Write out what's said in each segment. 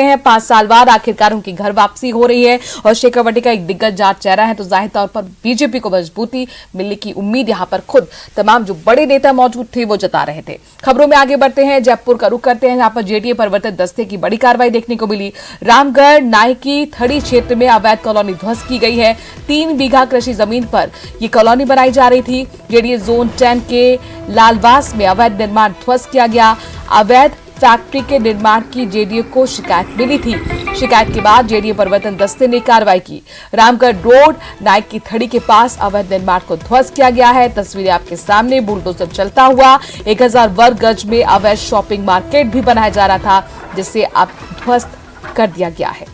हैं 5 साल बाद आखिरकार उनकी घर वापसी हो रही है और शेखावटी का एक दिग्गज जाट चेहरा है, तो जाहिर तौर पर बीजेपी को मजबूती मिलने की उम्मीद यहां पर खुद तमाम जो बड़े नेता मौजूद थे वो जता रहे थे। खबरों में आगे बढ़ते हैं, जयपुर का रुख करते हैं, जहां पर जेडीए परिवर्तित दस्ते की बड़ी कार्रवाई देखने को मिली। रामगढ़ नायकी थड़ी क्षेत्र में अवैध कॉलोनी ध्वस्त की गई है। 3 बीघा कृषि जमीन पर ये कॉलोनी बनाई जा रही थी। जेडीए जोन 10 के लालवास में अवैध निर्माण ध्वस्त किया गया। अवैध फैक्ट्री के निर्माण की जेडीए को शिकायत मिली थी। शिकायत के बाद जेडीए परिवर्तन दस्ते ने कार्रवाई की। रामगढ़ रोड नायक की थड़ी के पास अवैध निर्माण को ध्वस्त किया गया है। तस्वीरें आपके सामने, बुलडोजर चलता हुआ 1000 वर्ग गज में अवैध शॉपिंग मार्केट भी बनाया जा रहा था, जिसे अब ध्वस्त कर दिया गया है।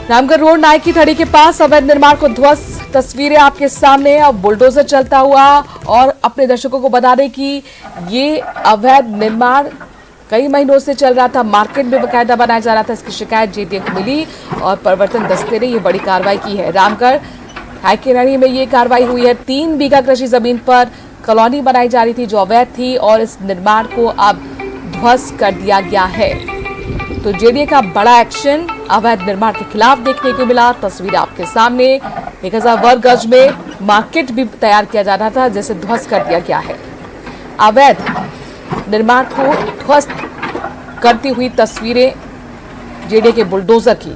रामगढ़ रोड नायक की थड़ी के पास अवैध निर्माण को ध्वस्त, तस्वीरें आपके सामने। अब बुलडोजर चलता हुआ, और अपने दर्शकों को बता दें कि ये अवैध निर्माण कई महीनों से चल रहा था, मार्केट में बकायदा बनाया जा रहा था। इसकी शिकायत जेडीए को मिली और परिवर्तन दस्ते ने ये बड़ी कार्रवाई की है। रामगढ़ हाईकेनरी में ये कार्रवाई हुई है। 3 बीघा कृषि जमीन पर कॉलोनी बनाई जा रही थी जो अवैध थी, और इस निर्माण को अब ध्वस्त कर दिया गया है। तो जेडीए का बड़ा एक्शन अवैध निर्माण के खिलाफ देखने को मिला। तस्वीर आपके सामने, 1000 वर्ग गज में मार्केट भी तैयार किया जा रहा था, जिसे ध्वस्त कर दिया गया है। अवैध निर्माण को ध्वस्त करती हुई तस्वीरें जेडीए के बुलडोजर की।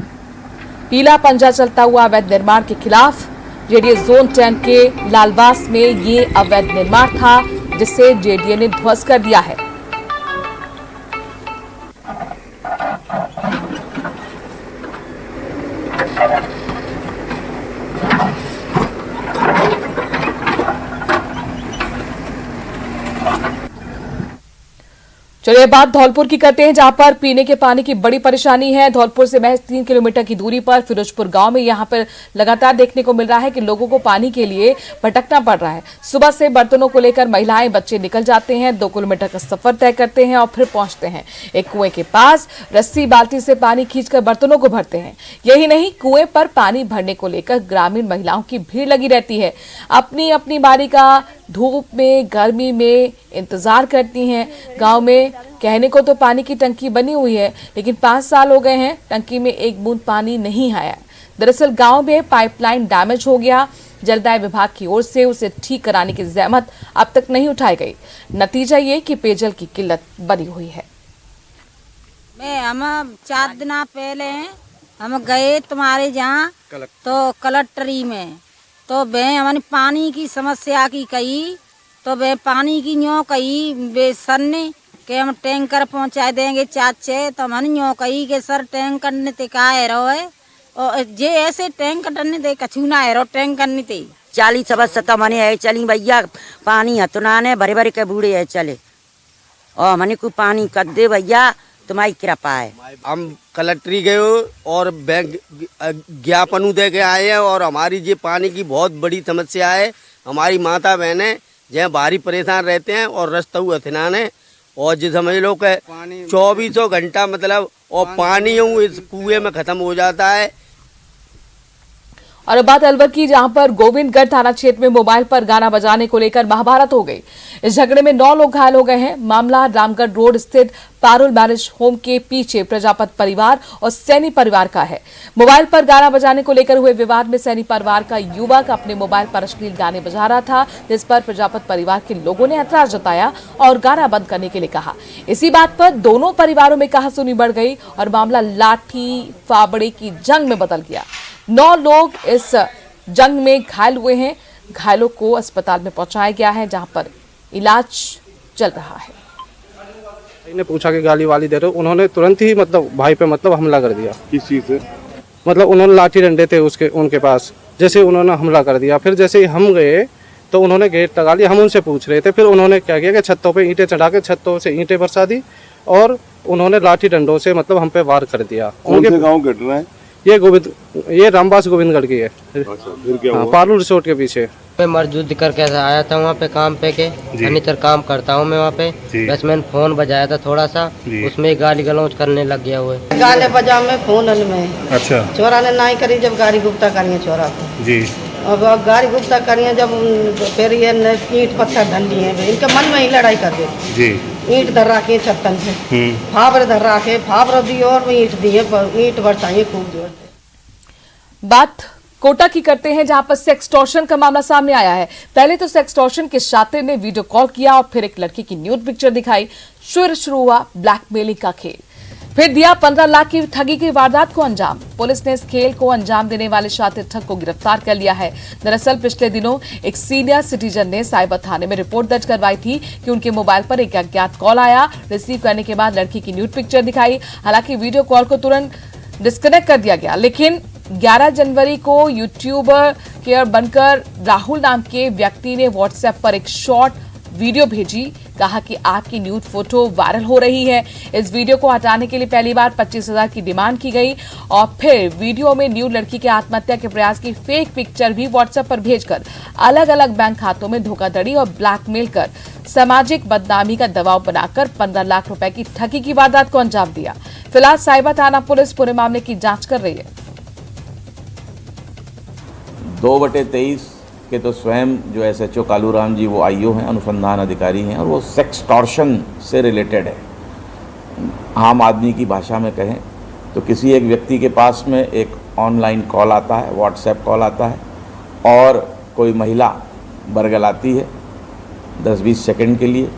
पीला पंजा चलता हुआ अवैध निर्माण के खिलाफ। जेडीए जोन 10 के लालवास में ये अवैध निर्माण था, जिसे जेडीए ने ध्वस्त कर दिया है। चलिए बात धौलपुर की करते हैं, जहां पर पीने के पानी की बड़ी परेशानी है। धौलपुर से महज 3 किलोमीटर की दूरी पर फिरोजपुर गांव में यहां पर लगातार देखने को मिल रहा है कि लोगों को पानी के लिए भटकना पड़ रहा है। सुबह से बर्तनों को लेकर महिलाएं बच्चे निकल जाते हैं, 2 किलोमीटर का सफर तय करते हैं और फिर पहुंचते हैं एक कुएं के पास। रस्सी बाल्टी से पानी खींचकर बर्तनों को भरते हैं। यही नहीं, कुएं पर पानी भरने को लेकर ग्रामीण महिलाओं की भीड़ लगी रहती है। अपनी अपनी बारी का धूप में गर्मी में इंतजार करती हैं। गांव में कहने को तो पानी की टंकी बनी हुई है, लेकिन 5 साल हो गए हैं, टंकी में एक बूंद पानी नहीं आया। दरअसल गांव में पाइपलाइन डैमेज हो गया। जलदाय विभाग की ओर से उसे ठीक कराने की जहमत अब तक नहीं उठाई गई। नतीजा ये कि पेयजल की किल्लत बनी हुई है। हम 4 दिन पहले हम गए तुम्हारे जहाँ तो कलेक्टरी में, तो वे हमारी पानी की समस्या की कही, तो वे पानी की न्यों कही वे सर ने कि हम टैंकर पहुंचा देंगे चाचे, तो हमने न्यों कही कि सर टैंकर ने ते का है रो है, और जे ऐसे टैंकर ने ते कछु ना है रो टैंकर ने ते 40 वर्ष तो मने है चली भैया, पानी हतुना ने भरे भरे के बूढ़े है चले, और मने को पानी कर दे भैया, तुम्हारी कृपा है। हम कलेक्ट्री गए और बैंक ज्ञापन दे के आए हैं, और हमारी ये पानी की बहुत बड़ी समस्या है। हमारी माता बहनें जहाँ भारी परेशान रहते हैं और रास्ता हथिनान है, और जो समझ लो कि 24 घंटा मतलब और पानी इस कुएं में खत्म हो जाता है। और बात अलवर की, जहां पर गोविंदगढ़ थाना क्षेत्र में मोबाइल पर गाना बजाने को लेकर महाभारत हो गई। इस झगड़े में 9 लोग घायल हो गए हैं। मामला रामगढ़ रोड स्थित पारुल मैरिज होम के पीछे प्रजापत परिवार और सैनी परिवार का है। मोबाइल पर गाना बजाने को लेकर हुए विवाद में सैनी परिवार का युवक अपने मोबाइल पर अश्लील गाने बजा रहा था, जिस पर प्रजापत परिवार के लोगों ने ऐतराज जताया और गाना बंद करने के लिए कहा। इसी बात पर दोनों परिवारों में कहासुनी बढ़ गई और मामला लाठी फाबड़े की जंग में बदल गया। 9 लोग इस जंग में घायल हुए हैं। घायलों को अस्पताल में पहुंचाया गया है, जहां पर इलाज चल रहा है। ने पूछा कि गाली वाली दे रहे हो, उन्होंने तुरंत ही मतलब भाई पे मतलब हमला कर दिया। किस चीज से? मतलब उन्होंने लाठी डंडे थे उनके पास, जैसे उन्होंने हमला कर दिया। फिर जैसे ही हम गए तो उन्होंने गेट लगा लिया, हम उनसे पूछ रहे थे। फिर उन्होंने क्या किया कि छतों पे ईंटें चढ़ा के छतों से ईंटें बरसा दी और उन्होंने लाठी डंडों से मतलब हम पे वार कर दिया। उनके गाँव घटना है ये रामबास गोविंदगढ़ की है। अच्छा, फिर क्या हुआ? पारुल रिसोर्ट के पीछे मैं मजदूर करके आया था वहाँ पे काम पे के फर्नीचर काम करता हूँ मैं वहाँ पे। बस मैंने फोन बजाया था थोड़ा सा, उसमें गाली गलौज करने लग गया हुआ गाले बजा में फोन में। अच्छा, छोरा ने नाई करी जब गाड़ी गुप्ता करी छोरा को जी। अब गाड़ी गुप्ता करिए जब फिर ये ईंट पत्थर धन लिए हैं, इनके मन में ही लड़ाई कर दे जी। ईंट धर रखे छत्तन से फाबर धर रखे फाबर दी और ईंट दिए ईंट बरसाइए खूब जोर से। बात कोटा की करते हैं जहां पर सेक्सटॉर्शन का मामला सामने आया है। पहले तो सेक्सटॉर्शन के शातिर ने वीडियो कॉल किया और फिर एक लड़की की न्यूड पिक्चर दिखाई। शुरू हुआ ब्लैकमेलिंग का खेल, फिर दिया 15 लाख की ठगी की वारदात को अंजाम। पुलिस ने इस खेल को अंजाम देने वाले शातिर ठग को गिरफ्तार कर लिया है। दरअसल पिछले दिनों एक सीनियर सिटीजन ने साइबर थाने में रिपोर्ट दर्ज करवाई थी कि उनके मोबाइल पर एक अज्ञात कॉल आया। रिसीव करने के बाद लड़की की न्यूड पिक्चर दिखाई। हालांकि वीडियो कॉल को तुरंत डिस्कनेक्ट कर दिया गया, लेकिन 11 जनवरी को यूट्यूबर केयर बनकर राहुल नाम के व्यक्ति ने व्हाट्सएप पर एक शॉर्ट वीडियो भेजी। कहा कि आपकी न्यूड फोटो वायरल हो रही है। इस वीडियो को हटाने के लिए पहली बार 25,000 की डिमांड की गई और फिर वीडियो में न्यूड लड़की के आत्महत्या के प्रयास की फेक पिक्चर भी व्हाट्सएप पर भेजकर अलग अलग बैंक खातों में धोखाधड़ी और ब्लैकमेल कर सामाजिक बदनामी का दबाव बनाकर 15 लाख रुपए की ठगी की वारदात को अंजाम दिया। फिलहाल साइबर थाना पुलिस पूरे मामले की जांच कर रही है। 2/23 के तो स्वयं जो SHO कालूराम जी वो IO हैं, अनुसंधान अधिकारी हैं और वो सेक्सटॉर्शन से रिलेटेड है। आम आदमी की भाषा में कहें तो किसी एक व्यक्ति के पास में एक ऑनलाइन कॉल आता है, व्हाट्सएप कॉल आता है और कोई महिला बरगलाती है 10-20 सेकंड के लिए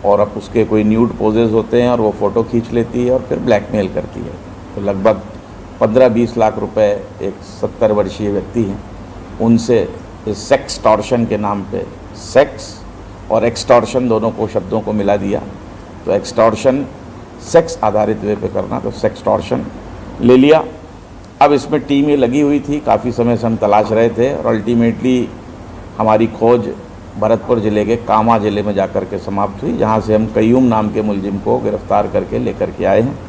और अब उसके कोई न्यूड पोजेज होते हैं और वो फ़ोटो खींच लेती है और फिर ब्लैकमेल करती है। तो लगभग 15-20 लाख रुपए एक 70 वर्षीय व्यक्ति हैं उनसे इस सेक्सटॉर्शन के नाम पे सेक्स और एक्सटॉर्शन दोनों को शब्दों को मिला दिया। तो एक्सटॉर्शन सेक्स आधारित वे पे करना, तो सेक्सटॉर्शन ले लिया। अब इसमें टीमें लगी हुई थी, काफ़ी समय से हम तलाश रहे थे और अल्टीमेटली हमारी खोज भरतपुर ज़िले के कामा ज़िले में जाकर के समाप्त हुई, जहाँ से हम कयूम नाम के मुलजिम को गिरफ्तार करके लेकर के आए हैं।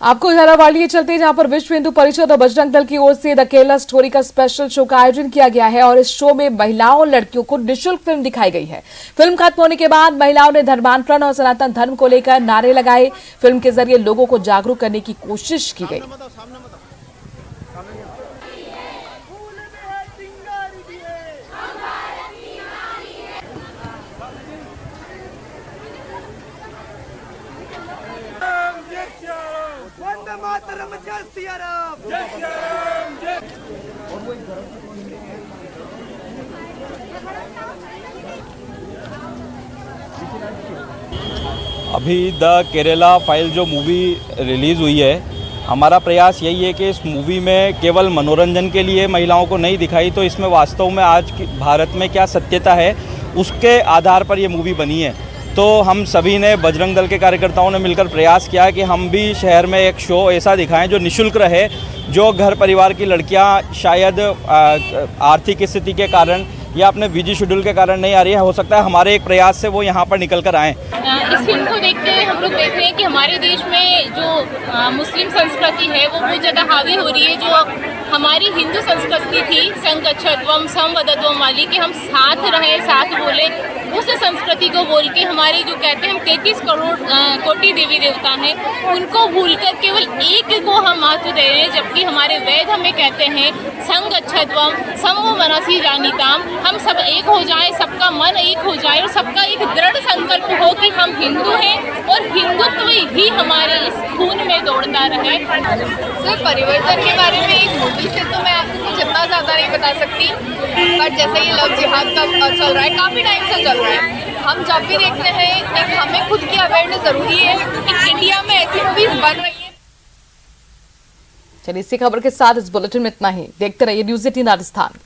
आपको झालावाड़ चलते जहां पर विश्व हिंदू परिषद और बजरंग दल की ओर से द केरला स्टोरी का स्पेशल शो का आयोजन किया गया है और इस शो में महिलाओं और लड़कियों को निःशुल्क फिल्म दिखाई गई है। फिल्म खत्म होने के बाद महिलाओं ने धर्मांतरण और सनातन धर्म को लेकर नारे लगाए। फिल्म के जरिए लोगों को जागरूक करने की कोशिश की गई। अभी द केरला फाइल जो मूवी रिलीज़ हुई है, हमारा प्रयास यही है कि इस मूवी में केवल मनोरंजन के लिए महिलाओं को नहीं दिखाई, तो इसमें वास्तव में आज भारत में क्या सत्यता है उसके आधार पर ये मूवी बनी है। तो हम सभी ने, बजरंग दल के कार्यकर्ताओं ने मिलकर प्रयास किया कि हम भी शहर में एक शो ऐसा दिखाएं जो निःशुल्क रहे, जो घर परिवार की लड़कियां शायद आर्थिक स्थिति के कारण या अपने बिजी शेड्यूल के कारण नहीं आ रही है, हो सकता है हमारे एक प्रयास से वो यहाँ पर निकल कर आएँ। इस फिल्म को देखते हुए हम लोग देख रहे हैं कि हमारे देश में जो मुस्लिम संस्कृति है वो बहुत ज़्यादा हावी हो रही है। जो हमारी हिंदू संस्कृति थी संगच्छध्वम समवदध्वम वाली, कि हम साथ रहें, साथ बोले, उस संस्कृति को बोल के हमारे जो कहते हैं हम 33 कोटि देवी देवता हैं उनको भूलकर केवल एक को हम महत्व दे रहे हैं, जबकि हमारे वेद हमें कहते हैं संगच्छध्वम समो मनसि जानीताम, हम सब एक हो जाएं, सबका मन एक हो जाए और सबका एक दृढ़ संकल्प हो कि हम हिंदू हैं और हिंदुत्व ही हमारे इस खून में दौड़ता रहे। सर, परिवर्तन के बारे में एक मूवी से तो मैं आपको कुछ इतना ज़्यादा नहीं बता सकती, पर जैसे ये लव जिहाद का चल रहा है, काफ़ी टाइम से चल रहा है, हम जब भी देखते हैं एक हमें खुद की अवेयरनेस ज़रूरी है। एक इंडिया में ऐसी मूवीज बन रही है। चलिए इसी खबर के साथ इस बुलेटिन में इतना ही। देखते रहिए न्यूज़ 18 राजस्थान।